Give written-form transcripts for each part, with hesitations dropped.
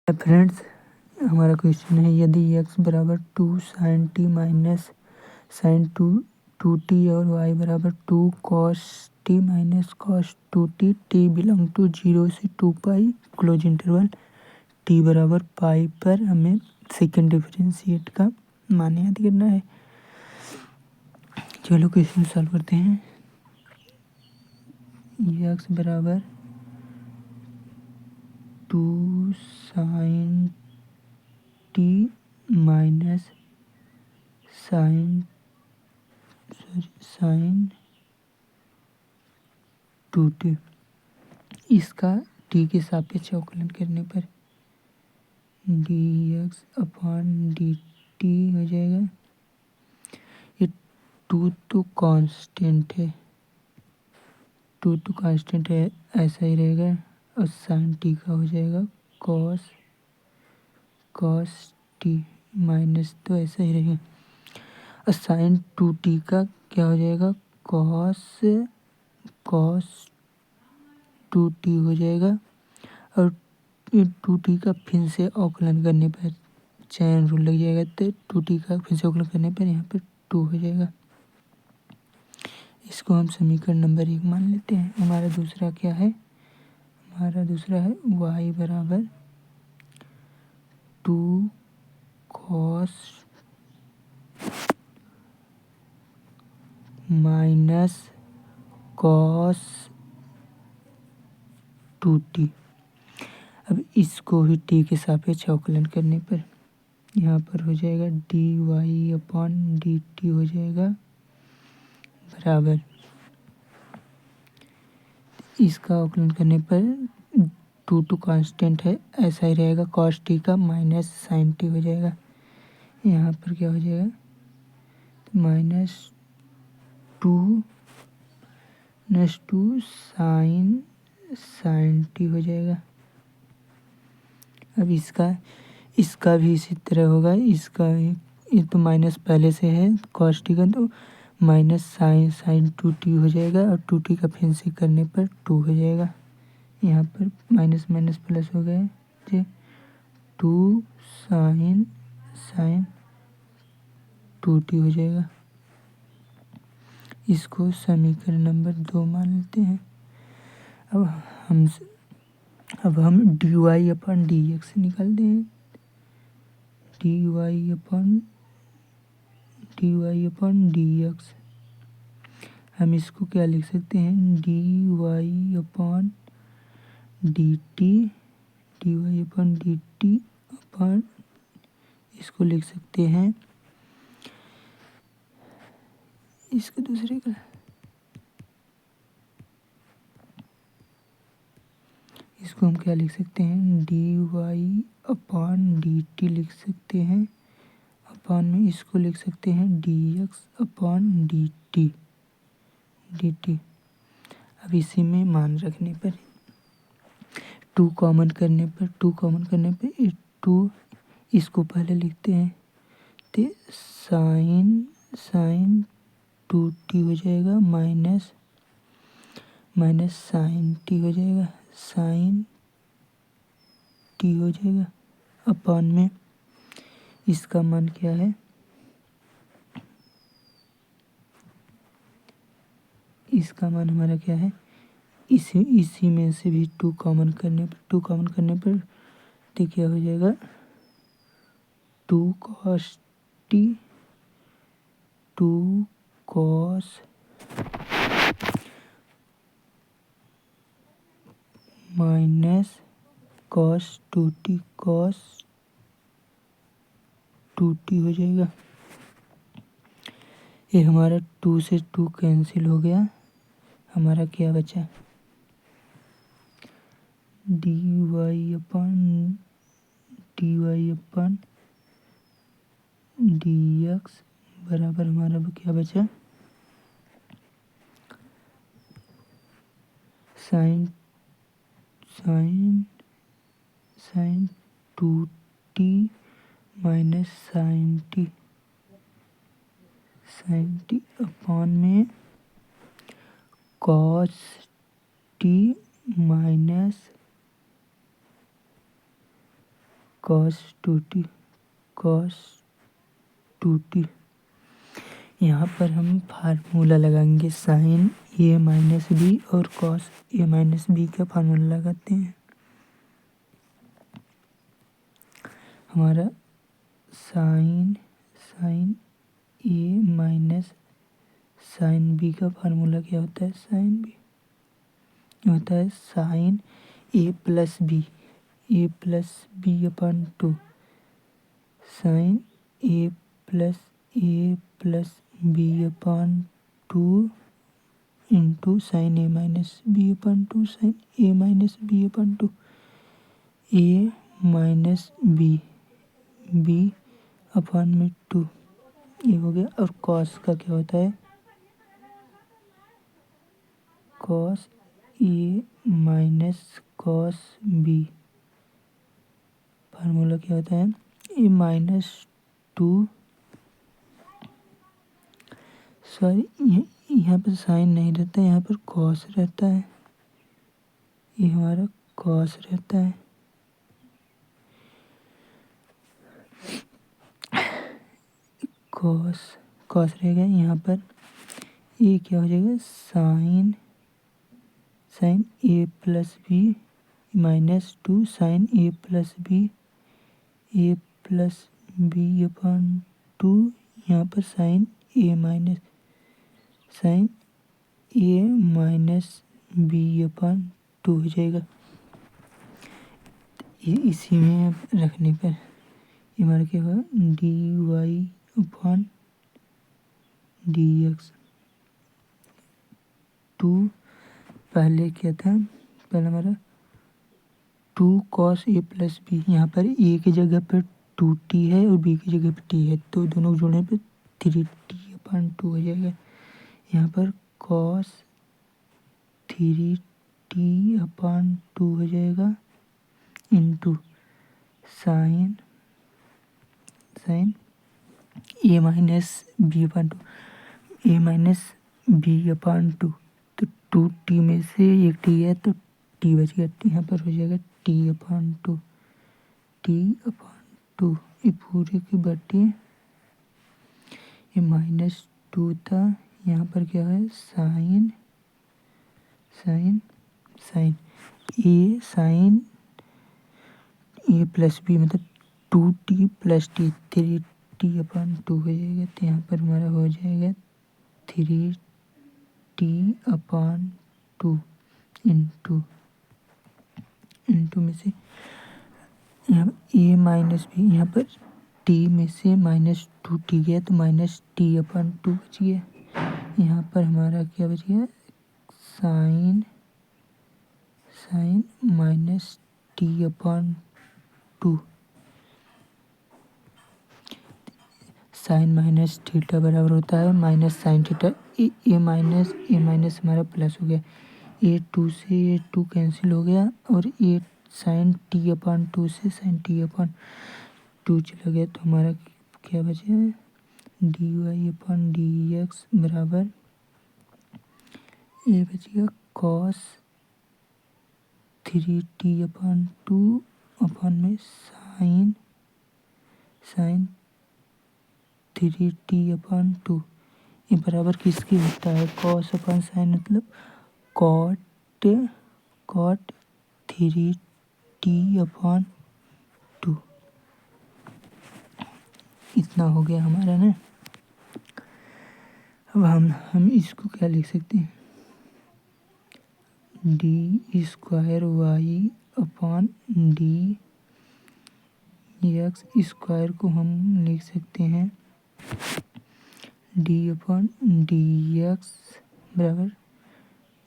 Friends, हमारा question है यदि x बराबर 2 sin t minus sin 2t और y बराबर 2 cos t minus cos 2t t belong to 0 से 2 पाई क्लोज इंटरवल t बराबर पाई पर हमें सेकेंड डिफरेंशिएट का मान याद करना है। चलो क्वेश्चन सॉल्व करते हैं। x बराबर 2 sin t minus sin 2t, इसका t के सापेक्ष अवकलन करने पर dx अपॉन dt हो जाएगा। ये 2 तो कांस्टेंट है, 2 तो कांस्टेंट है, ऐसा ही रहेगा। और sin t का हो जाएगा cos t माइनस, तो ऐसा ही रहेगा। और sin 2t का क्या हो जाएगा, cos 2t हो जाएगा। और 2t का फिर से अवकलन करने पर चैन रूल लग जाएगा, तो 2t का फिर से अवकलन करने पर यहाँ पर 2 हो जाएगा। इसको हम समीकरण नंबर 1 मान लेते हैं। हमारा दूसरा क्या है, हमारा दूसरा है y बराबर 2 cos माइनस cos 2t। अब इसको भी t के सापेक्ष अवकलन करने पर यहाँ पर हो जाएगा dy अपॉन dt हो जाएगा बराबर, इसका अवकलन करने पर 2 तो कांस्टेंट है, ऐसा ही रहेगा। cos t का माइनस sin t हो जाएगा। यहाँ पर क्या हो जाएगा, -2 sin t हो जाएगा। अब इसका भी इसी तरह होगा। इसका ये तो माइनस पहले से है cos t का, तो माइनस sin 2t हो जाएगा। और 2t का फिर से करने पर 2 हो जाएगा। यहाँ पर माइनस माइनस प्लस हो गया, 2 sin 2t हो जाएगा। इसको समीकरण नंबर 2 मान लेते हैं। अब हम dy अपॉन dx निकालते हैं। dy अपॉन dx, हम इसको क्या लिख सकते हैं, dy अपॉन dt अपॉन, इसको लिख सकते हैं, इसको दूसरे का, इसको हम क्या लिख सकते हैं, dy अपॉन dt लिख सकते हैं। अपॉन में इसको लिख सकते हैं dx अपॉन dt। अब इसी में मान रखने पर 2 कॉमन करने पर 2 इसको पहले लिखते हैं, तो sin 2t हो जाएगा माइनस sin t हो जाएगा, sin t हो जाएगा। अपॉन में इसका मान क्या है, इसका मान हमारा क्या है, इसी में से भी 2 कॉमन करने पर तो क्या हो जाएगा, 2 cos माइनस cos 2t हो जाएगा। ये हमारा 2 से 2 कैंसिल हो गया। हमारा क्या बचा, dy अपॉन dx बराबर हमारा क्या बचा, sin 2t minus sin t upon में cos t minus cos two T. यहाँ पर हम फार्मूला लगाएंगे साइन ए माइनस बी और कॉस ए माइनस बी का फार्मूला लगाते हैं। हमारा sine A minus sine B का फार्मूला क्या होता है? साइन बी होता है sine A plus B upon two. Sine A plus B upon two into sine A minus B upon two sine A minus B upon two. A minus B upon में two, ये हो गया। और cos का क्या होता है? Cos A minus cos B, formula क्या होता है? ए माइनस टू, सॉरी यहाँ पर साइन नहीं रहता, यहाँ पर कॉस रहता है। ये हमारा कॉस रहता है। कॉस रहेगा। यहाँ पर ये क्या हो जाएगा? Sine A plus B minus two sine A plus B upon two. यहाँ पर sine A minus B upon two हो जाएगा। ये इसी में रखने पर ये हमारा क्या होगा? D Y upon D X. Two पहले क्या था? पहले हमारा two cos A plus B, यहाँ पर ए की जगह पर टू टी है और बी की जगह पर टी है, तो दोनों जोड़ने पर थ्री टी अपन टू हो जाएगा। यहाँ पर cos three T upon two हो जाएगा into sine A minus B upon two. तो टू टी में से एक टी है तो टी बच गया, यहाँ पर हो जाएगा टी अपन टू। ये पूरे की बटे ये माइनस टू था, यहाँ पर क्या है? साइन ए प्लस बी मतलब two T plus T, three T upon two हो जाएगा। तो यहाँ पर हमारा हो जाएगा three T upon two into में से यहाँ ए माइनस बी, यहाँ पर टी में से माइनस टू टी गया तो माइनस टी अपन टू बच गया। यहाँ पर हमारा क्या बच गया? Sine minus T upon two. Sine minus theta बराबर होता है minus sine theta. A minus हमारा प्लस हो गया, ए टू से ए टू कैंसिल हो गया और a sin t upon two से साइन टी अपन टू चला गया, तो हमारा क्या बचा? D Y upon D x बराबर ये बच गया cos three T upon two upon में sin three T upon two. ये बराबर किसकी होता है? कॉस अपन साइन मतलब cot three T upon two. इतना हो गया हमारा ना। अब हम इसको क्या लिख सकते हैं? D square Y upon D x square को हम लिख सकते हैं डी अपन डी एक्स बराबर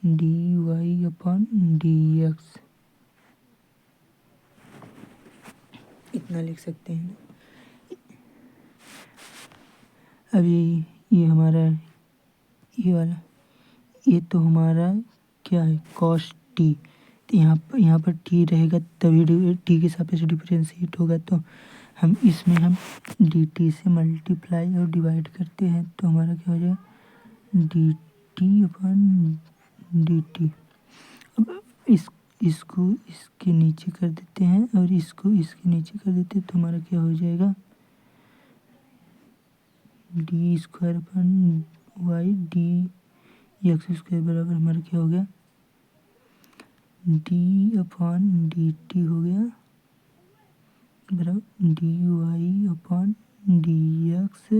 d Y upon D x, इतना लिख सकते हैं। अब ये हमारा ये वाला, ये तो हमारा क्या है? Cos T. तो यहाँ पर टी रहेगा तभी टी के सापेक्ष डिफरेंशिएट होगा, तो हम इसमें डी टी से मल्टीप्लाई और डिवाइड करते हैं, तो हमारा क्या हो जाएगा? डी टी अपन डी टी। अब इसको इसके नीचे कर देते हैं और इसको इसके नीचे कर देते हैं तो हमारा क्या हो जाएगा, D square upon Y D x square बराबर हमारा क्या हो गया, डी अपॉन डी टी हो गया बराबर d y upon D x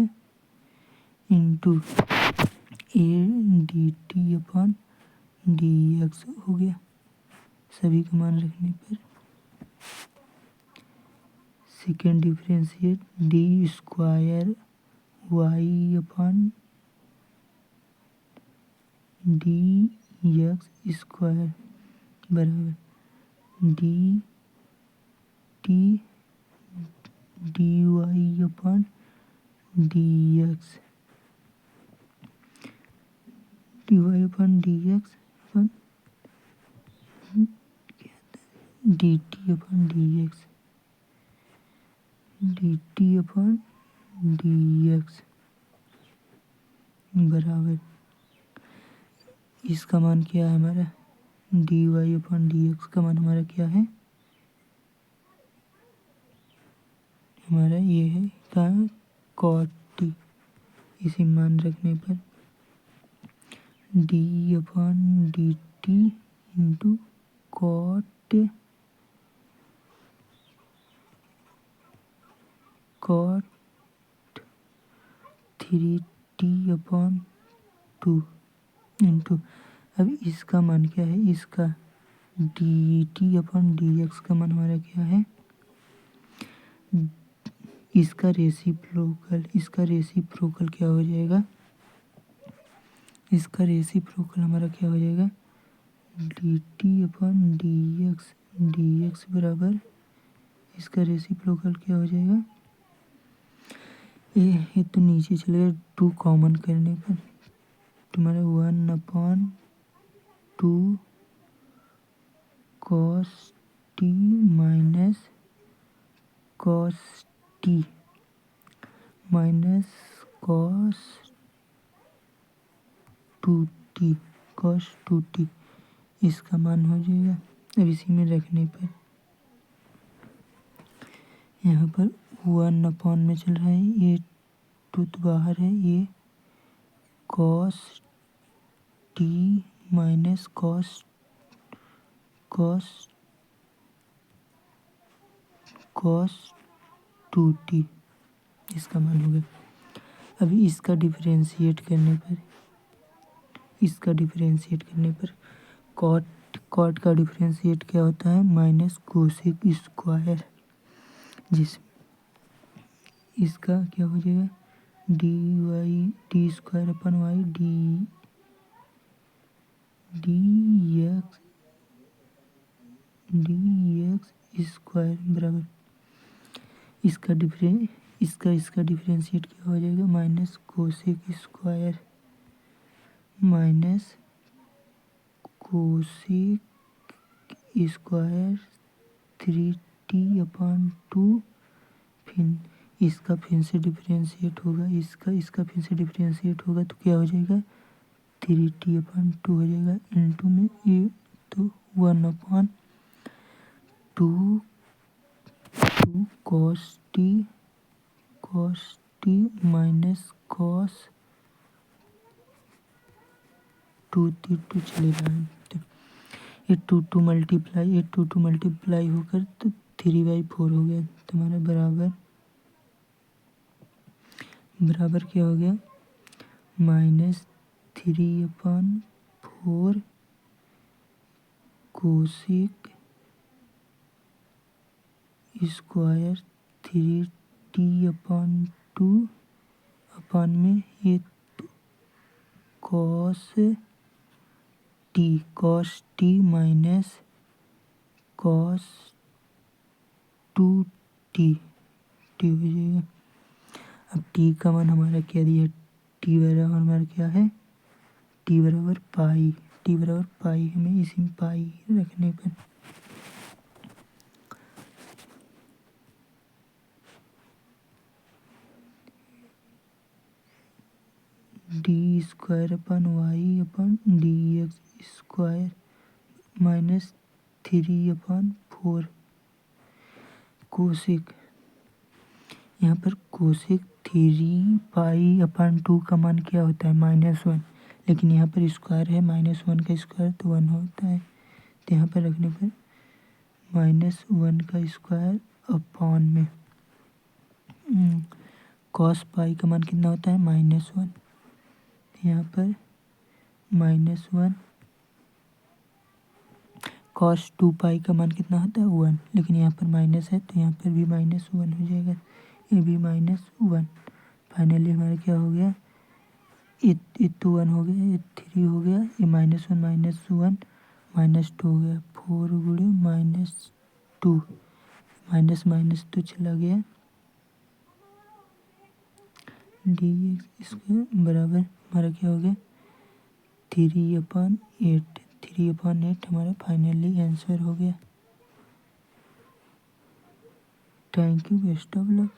into a d T upon D x हो गया। सभी का मान रखने पर second differentiate d square y upon D x square बराबर d t d y upon D x d y upon D x upon D T upon D x d T upon D x बराबर इसका मान क्या है हमारा, d y upon D x का मान हमारा क्या है, हमारा ये है का कॉट टी। इसे मान रखने पर D upon D T into cot three T upon two into, अब इसका मान क्या है, इसका D T upon D x का मान हमारा क्या है, इसका रेसिप्रोकल क्या हो जाएगा, इसका रेसिप्रोकल हमारा क्या हो जाएगा, D T upon D x बराबर इसका रेसिप्रोकल क्या हो जाएगा, ये तो नीचे चलेगा, टू कॉमन करने पर तुम्हारा 1/2 cos T minus cos T minus cos two T इसका मान हो जाएगा। अब इसी में रखने पर यहाँ पर 1 में चल रहा है, ये टूथ बाहर है, ये cos T minus cos two T इसका मान हो गया। अभी इसका डिफरेंशिएट करने पर कॉट का डिफरेंशिएट क्या होता है, माइनस कोसेक स्क्वायर, जिस इसका क्या हो जाएगा, D square upon Y D x square बराबर इसका डिफरेंशिएट क्या हो जाएगा, minus cosec square three T upon two, फिर इसका फिर से डिफरेंशिएट होगा, इसका फिर से डिफरेंशिएट होगा तो क्या हो जाएगा, 3t अपॉन 2 हो जाएगा, इनटू में ये तो 1/2 cos T minus cos to चले रहा है, तो ये 2 मल्टीप्लाई होकर तो 3/4 हो गया तुम्हारा बराबर क्या हो गया, -3/4 cosec square 3t upon 2 upon में ये cos T minus cos 2t हो जाएगा। अब टी का मान हमारा क्या दिया, टी बराबर हमारा क्या है, टी बराबर पाई हमें इसी में पाई रखने पर d square upon y upon D x square minus 3/4 cosec, यहाँ पर कोसेक 3 पाई/2 का मान क्या होता है? -1। लेकिन यहाँ पर स्क्वायर है, -1 का स्क्वायर तो 1 होता है, तो यहाँ पर रखने पर -1 का स्क्वायर अपॉन में कॉस पाई का मान कितना होता है? -1। यहाँ पर -1 कॉस 2 पाई का मान कितना होता है? 1। लेकिन यहाँ पर माइनस है तो यहाँ पर भी -1 हो जाएगा, ये भी -1। फाइनली हमारा क्या हो गया? ये तो 1 हो गया, ये 3 हो गया, ये -1 -2 हो गया, 4 गुणे -2, माइनस तो चला गया, dx इसके बराबर हमारा क्या हो गया? 3/8। 3/8 हमारा फाइनली आंसर हो गया। Thank you, best of luck.